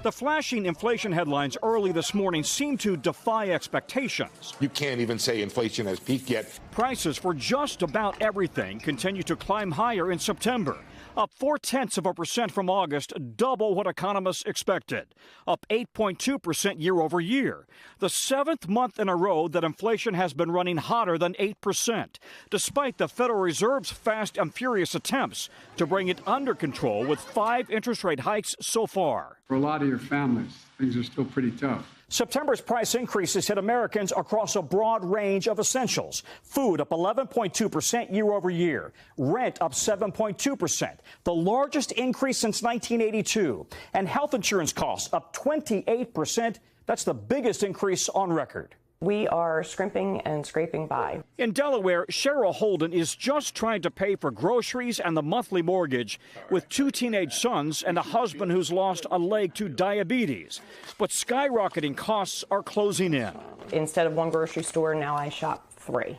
The flashing inflation headlines early this morning seem to defy expectations. You can't even say inflation has peaked yet. Prices for just about everything continue to climb higher in September, up 0.4% from August, double what economists expected, up 8.2% year over year, the seventh month in a row that inflation has been running hotter than 8%, despite the Federal Reserve's fast and furious attempts to bring it under control with 5 interest rate hikes so far. For a lot of your families, things are still pretty tough. September's price increases hit Americans across a broad range of essentials. Food up 11.2% year over year. Rent up 7.2%, the largest increase since 1982. And health insurance costs up 28%. That's the biggest increase on record. We are scrimping and scraping by. In Delaware, Cheryl Holden is just trying to pay for groceries and the monthly mortgage with 2 teenage sons and a husband who's lost a leg to diabetes. But skyrocketing costs are closing in. Instead of 1 grocery store, now I shop 3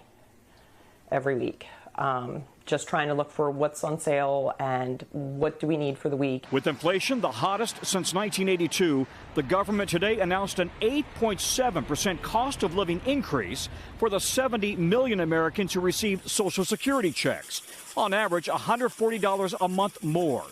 every week. Just trying to look for what's on sale and what do we need for the week. With inflation the hottest since 1982, the government today announced an 8.7% cost of living increase for the 70 million Americans who receive Social Security checks, on average $140 a month more.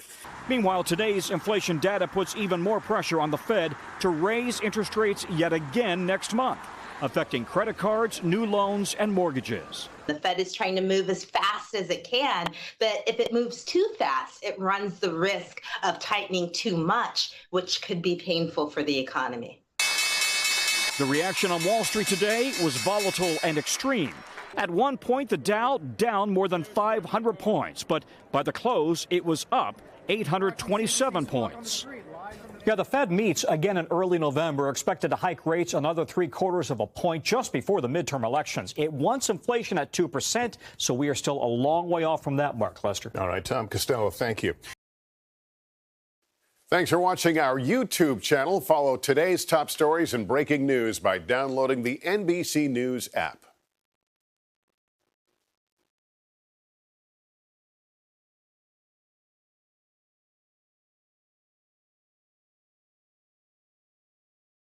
Meanwhile, today's inflation data puts even more pressure on the Fed to raise interest rates yet again next month, affecting credit cards, new loans, and mortgages. The Fed is trying to move as fast as it can, but if it moves too fast, it runs the risk of tightening too much, which could be painful for the economy. The reaction on Wall Street today was volatile and extreme. At one point, the Dow down more than 500 points, but by the close, it was up 827 points. Yeah, the Fed meets again in early November, expected to hike rates another 0.75 point just before the midterm elections. It wants inflation at 2%, so we are still a long way off from that mark, Lester. All right, Tom Costello, thank you. Thanks for watching our YouTube channel. Follow today's top stories and breaking news by downloading the NBC News app.